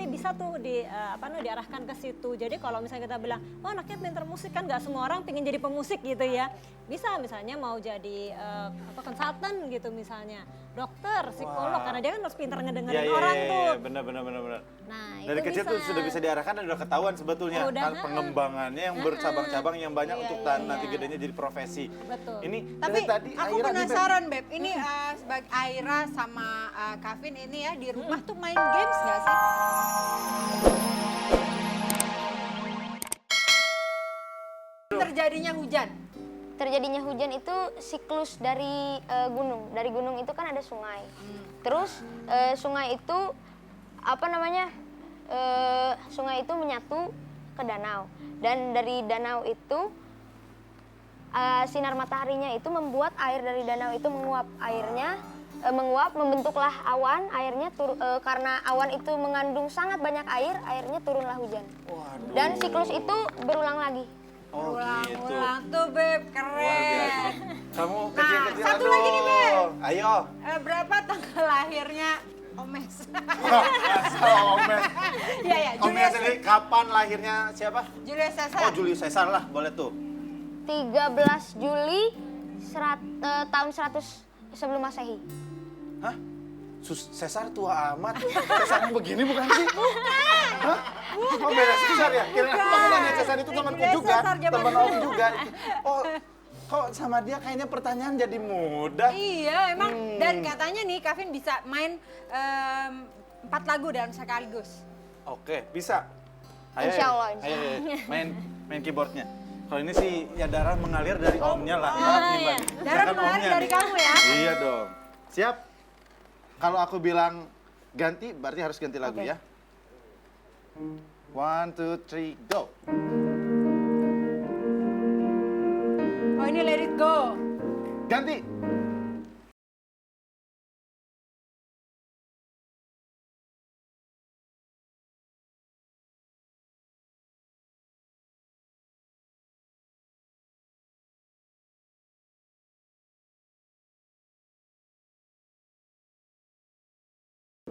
nanti bisa tuh diarahkan ke situ. Jadi kalau misalnya kita bilang, oh anaknya pinter musik kan nggak semua orang pengen jadi pemusik gitu ya. Bisa misalnya mau jadi konsultan gitu misalnya, dokter, psikolog, karena dia kan harus pinter ngedengerin orang tuh. Iya, benar. Nah, Dari itu kecil bisa. tuh sudah bisa diarahkan dan udah ketahuan sebetulnya kan pengembangannya yang bercabang-cabang yang banyak untuk nanti gedenya jadi profesi. Betul. Ini Tapi dari tadi aku Aira nih, Beb. penasaran Beb, ini sebagai Aira sama Kavin ini ya di rumah tuh main games nggak sih? Terjadinya hujan. Terjadinya hujan itu siklus dari gunung. Dari gunung itu kan ada sungai. Terus sungai itu sungai itu menyatu ke danau. Dan dari danau itu sinar mataharinya itu membuat air dari danau itu menguap. Airnya menguap, membentuklah awan. Airnya karena awan itu mengandung sangat banyak air, airnya turunlah hujan. Waduh. Dan siklus itu berulang lagi. Oh gitu. Ulang tuh Beb, Luar keren. biasa. Kamu kecil-kecil, satu aduh. lagi nih, Beb. Ayo. Berapa tanggal lahirnya Omes? Masa Omes. Iya, Omes sendiri kapan lahirnya siapa? Julius Caesar. Oh Julius Caesar lah, boleh tuh. 13 Juli tahun 100 sebelum Masehi. Hah? Caesar tua amat. Caesar yang begini bukan sih? Hah? Oh beda Caesar ya? Kira-kira aku nanya Caesar itu temanku Kira juga, Caesar zaman teman Om dulu. juga. Oh, kok sama dia kayaknya pertanyaan jadi mudah. Iya, emang. Dan katanya nih Kavin bisa main 4 lagu dalam sekaligus. Oke, bisa. Insya Allah, insya Ayo, main keyboardnya. Kalau ini sih ya darah mengalir dari omnya lah. iya. Darah Bukan mengalir omnya dari nih. kamu ya? Iya dong. Siap? Kalau aku bilang ganti, berarti harus ganti lagu ya. 1, 2, 3, go. Oh ini Let It Go. Ganti.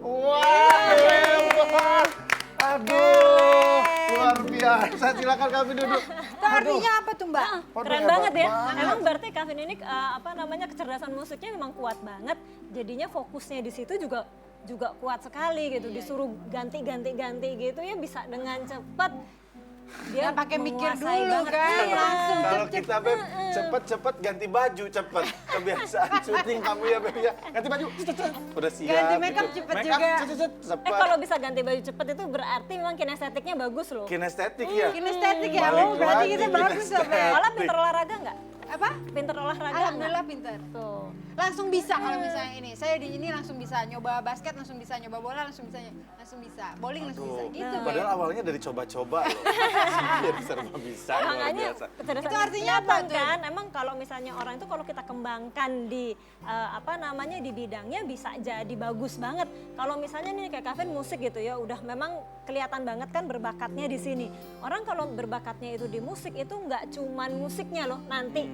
Wah, hebat. Aduh, luar biasa. Silakan kami duduk. Itu artinya apa tuh Mbak? Waduh, Keren hebat banget ya. banget. Emang berarti Kavin ini kecerdasan musiknya memang kuat banget. Jadinya fokusnya di situ juga kuat sekali gitu. Disuruh ganti gitu ya bisa dengan cepat. Dia Nggak pakai mikir menguasai dulu banget. kan, Iya. langsung. Kalau kita Beb, cepet ganti baju cepet. Kebiasaan syuting kamu ya Beb ya. Ganti baju, cet. Udah siap. Ganti makeup gitu. cepet Makeup, juga. cepet. Kalau bisa ganti baju cepet itu berarti memang kinestetiknya bagus loh. Kinestetik ya. Kinestetik ya? Balik Oh berarti lagi kita bagus loh Beb. kinestetik. Malah pinter olahraga nggak? Apa? Pinter olahraga Alhamdulillah pinter. Tuh. Langsung bisa kalau misalnya ini. Saya di ini langsung bisa nyoba basket, langsung bisa nyoba bola, langsung bisa. Bowling langsung bisa. Aduh, Gitu padahal Beb. awalnya dari coba-coba loh. Jadi serba bisa, luar Makanya biasa. kecerdasan Itu artinya kelihatan apa tuh? kan? Emang kalau misalnya orang itu kalau kita kembangkan di di bidangnya bisa jadi bagus banget. Kalau misalnya nih kayak Kavin musik gitu ya, udah memang kelihatan banget kan berbakatnya di sini. Orang kalau berbakatnya itu di musik itu nggak cuman musiknya loh nanti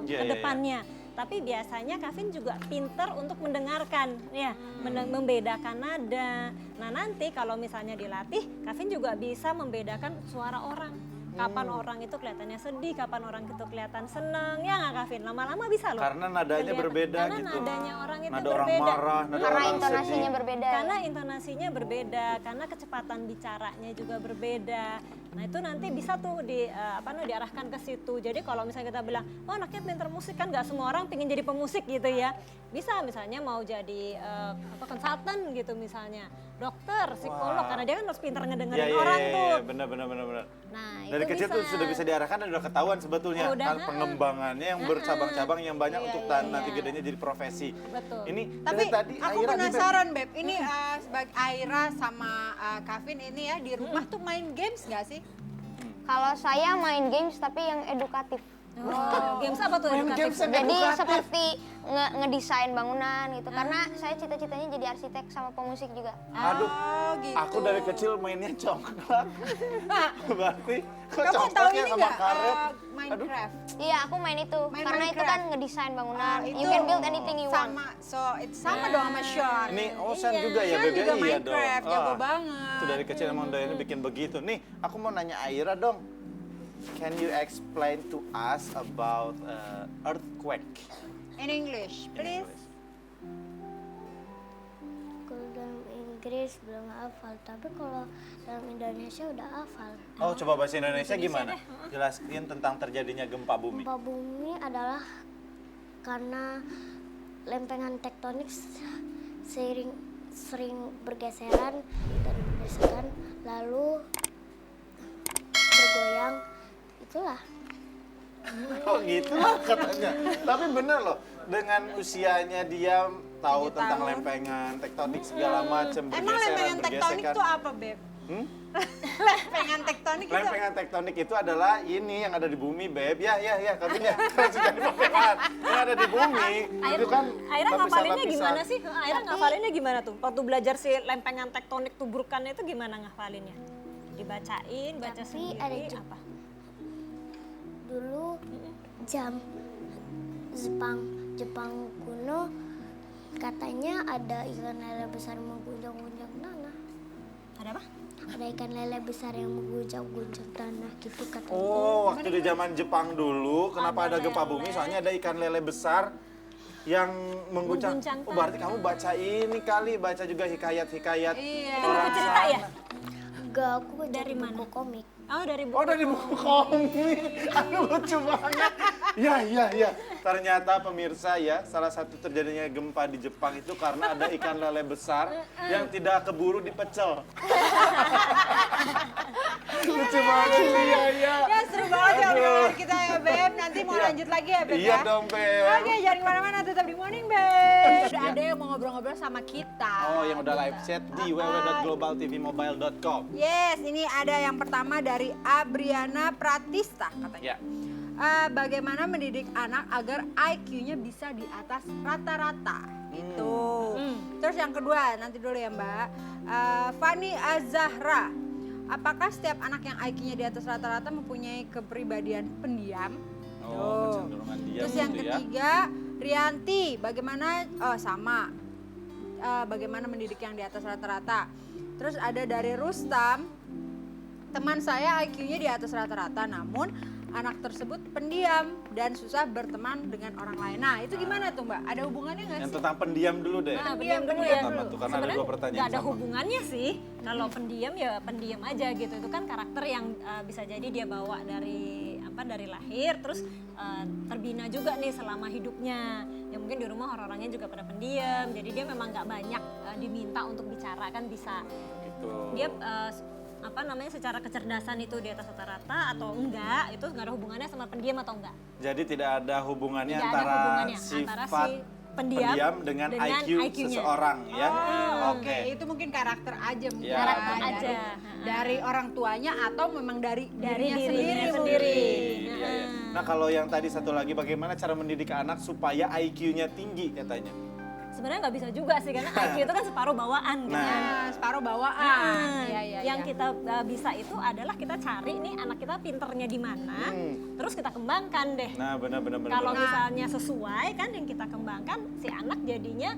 Iya, ke depannya. Tapi biasanya Kavin juga pinter untuk mendengarkan, ya, membedakan nada. Nah nanti kalau misalnya dilatih, Kavin juga bisa membedakan suara orang. Kapan orang itu kelihatannya sedih, kapan orang itu kelihatan seneng, ya nggak Kavin? Lama-lama bisa loh. Karena nadanya kelihatan. berbeda Karena gitu. nadanya orang itu Nada orang berbeda. marah, nada Karena orang intonasinya sedih. berbeda. Karena intonasinya berbeda, karena kecepatan bicaranya juga berbeda. Nah itu nanti bisa tuh diarahkan ke situ. Jadi kalau misalnya kita bilang, oh anaknya pinter musik kan nggak semua orang pengen jadi pemusik gitu ya. Bisa misalnya mau jadi konsultan gitu misalnya, dokter, psikolog, karena dia kan harus pinter ngedengerin orang tuh. Benar. Nah Dari itu kecil tuh sudah bisa diarahkan dan udah ketahuan sebetulnya Udah, kan pengembangannya yang bercabang-cabang yang banyak untuk nanti gedenya jadi profesi. Betul. Ini Tapi dari tadi aku Aira nih, Beb. penasaran Beb, ini sebagai Aira sama Kavin ini ya di rumah tuh main games nggak sih? Kalau saya main games tapi yang edukatif. Games apa tuh Main edukatif? games yang Jadi edukatif. seperti ngedesain bangunan gitu. Karena saya cita-citanya jadi arsitek sama pemusik juga. Aduh, Oh gitu. aku dari kecil mainnya congklak. Berarti kok Kamu tahu congklaknya ini sama nggak? karet? Minecraft. Iya, aku main itu. Main Karena itu Minecraft. kan ngedesain bangunan. Ah, You can build anything you want. Sama, sama dong sama Sean. Ini Ocean juga ya, Sean Beb? juga Iya dong. Minecraft, jago Ah, banget. Itu dari kecil emang udah ini bikin begitu. Nih, aku mau nanya Aira dong. Can you explain to us about earthquake? In English, please. Kalau dalam Inggris belum hafal, tapi kalau dalam Indonesia udah hafal. Oh, coba bahasa Indonesia gimana? Jelaskan tentang terjadinya gempa bumi. Gempa bumi adalah karena lempengan tektonik sering bergeseran dan bergesekan, lalu bergoyang. Itulah. Oh gitu lah katanya. Tapi bener loh, dengan usianya dia tahu 7 tentang tahun. lempengan tektonik segala macam, Emang lempengan tektonik itu apa, Beb? Hmm? Lempengan tektonik itu Lempengan tektonik itu adalah ini yang ada di bumi, Beb. Ya, katanya. Sudah di lempengan. Yang ada di bumi, itu kan Aira ngafalinnya lapisan-lapisan. gimana sih? Aira ngafalinnya gimana tuh? Waktu belajar si lempengan tektonik tubrukannya itu gimana ngafalinnya? Dibacain, baca Tapi sendiri, ada juga. apa? Dulu jam Jepang kuno katanya ada ikan lele besar mengguncang-guncang tanah. Ada apa? Ada ikan lele besar yang mengguncang-guncang tanah gitu katanya. Oh, waktu di zaman Jepang dulu, kenapa ada gempa bumi? Soalnya ada ikan lele besar yang mengguncang. Mengguncang Oh, berarti kamu baca ini kali, baca juga hikayat-hikayat. Iya. Itu buku cerita ya? Enggak, aku baca Dari di mana? buku komik. Oh dari buku. Oh, dari buku komik. Aduh, lucu banget. Ya. Ternyata pemirsa ya, salah satu terjadinya gempa di Jepang itu karena ada ikan lele besar yang tidak keburu dipecel. Lucu banget iya. Ya seru banget ya Aduh. obrolan kita ya, Beb. Nanti mau Iya. lanjut lagi ya, Beb Iya ya? dong, Beb. Oke, jangan kemana-mana, tetap di Morning, Beb. Udah ada yang mau ngobrol-ngobrol sama kita. Oh, yang udah live chat di www.globaltvmobile.com. Yes, ini ada yang pertama dari Abriana Pratista katanya. Ya. Bagaimana mendidik anak agar IQ-nya bisa di atas rata-rata gitu. Terus yang kedua, nanti dulu ya Mbak. Fani Azahra, apakah setiap anak yang IQ-nya di atas rata-rata mempunyai kepribadian pendiam? Oh, kecenderungan diam Terus yang gitu ya. ketiga, Rianti, bagaimana sama bagaimana mendidik yang di atas rata-rata. Terus ada dari Rustam, teman saya IQ-nya di atas rata-rata, namun anak tersebut pendiam dan susah berteman dengan orang lain. Nah, itu gimana tuh Mbak? Ada hubungannya nggak Yang sih? tentang pendiam dulu deh. Nah, Pendiam pendiam dulu dulu ya. Pertama tuh, karena ada Sebenarnya dua pertanyaan nggak ada sama. hubungannya sih. Kalau pendiam ya pendiam aja gitu. Itu kan karakter yang bisa jadi dia bawa dari lahir, terus terbina juga nih selama hidupnya. Ya mungkin di rumah orang-orangnya juga pada pendiam. Jadi dia memang nggak banyak diminta untuk bicara kan bisa. Gitu. Dia secara kecerdasan itu di atas rata-rata atau enggak, itu nggak ada hubungannya sama pendiam atau enggak. Jadi tidak ada hubungannya Tidak ada antara hubungannya antara sifat si pendiam dengan dengan IQ IQ-nya. seseorang ya. Oh, Oke. Itu mungkin karakter aja mungkin. Ya. Karakter Dari- aja. Dari orang tuanya atau memang dari dirinya dirinya sendiri. sendiri. Iya, iya. Nah, kalau yang tadi satu lagi, bagaimana cara mendidik anak supaya IQ-nya tinggi katanya? Sebenarnya nggak bisa juga sih karena IQ itu kan separuh bawaan kan. Nah, separuh bawaan. Nah, Iya, yang iya. kita bisa itu adalah kita cari nih anak kita pinternya di mana, terus kita kembangkan deh. Nah, benar. Kalau misalnya sesuai kan yang kita kembangkan, si anak jadinya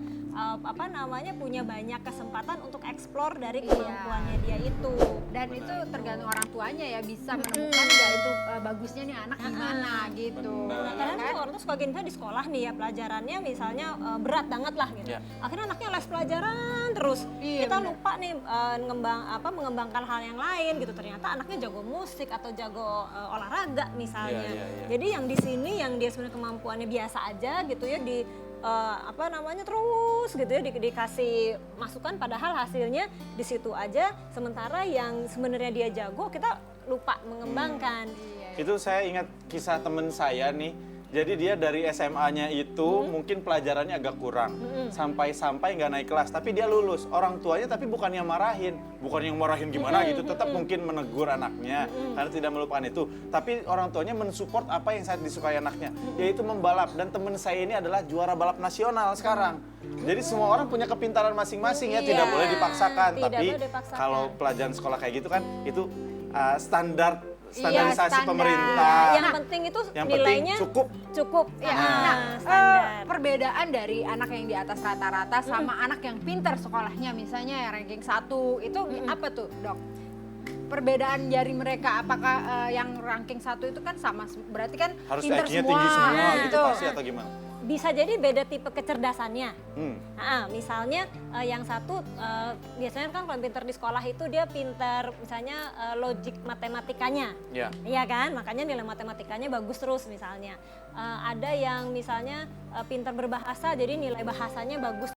punya banyak kesempatan untuk eksplor dari kemampuannya dia itu. Dan itu tergantung orang tuanya ya, bisa menemukan nggak itu bagusnya nih anak gimana gitu. Benar. Kadang tuh orang tuh suka gini misalnya di sekolah nih ya pelajarannya misalnya berat banget lah gitu. Ya. Akhirnya anaknya les pelajaran terus. Iya, Kita benar. lupa nih mengembangkan hal yang lain gitu. Ternyata anaknya jago musik atau jago olahraga misalnya. Iya. Jadi yang di sini yang dia sebenarnya kemampuannya biasa aja gitu ya terus gitu ya dikasih masukan padahal hasilnya di situ aja. Sementara yang sebenarnya dia jago kita lupa mengembangkan. Itu saya ingat kisah temen saya nih. Jadi dia dari SMA-nya itu mungkin pelajarannya agak kurang. Sampai-sampai nggak naik kelas, tapi dia lulus. Orang tuanya tapi bukan yang marahin. Bukan yang marahin gimana gitu, tetap mungkin menegur anaknya. Karena tidak melupakan itu. Tapi orang tuanya mensupport apa yang sangat disukai anaknya. Yaitu membalap. Dan teman saya ini adalah juara balap nasional sekarang. Jadi semua orang punya kepintaran masing-masing ya. Tidak boleh dipaksakan. Tidak Tapi boleh dipaksakan. kalau pelajaran sekolah kayak gitu kan, itu standarisasi standar. pemerintah. Yang penting itu Yang penting nilainya cukup. cukup. Ya, Nah, standar. perbedaan dari anak yang di atas rata-rata sama anak yang pintar sekolahnya, misalnya yang ranking 1, itu apa tuh, Dok? Perbedaan dari mereka, apakah yang ranking 1 itu kan sama, berarti kan Harus pintar IQ-nya semua, tinggi semua gitu gitu. pasti atau gimana? Bisa jadi beda tipe kecerdasannya. Hmm. Misalnya yang satu biasanya kan kalau pintar di sekolah itu dia pintar misalnya logik matematikanya. Ya. Iya kan, makanya nilai matematikanya bagus terus misalnya. Ada yang misalnya pintar berbahasa jadi nilai bahasanya bagus.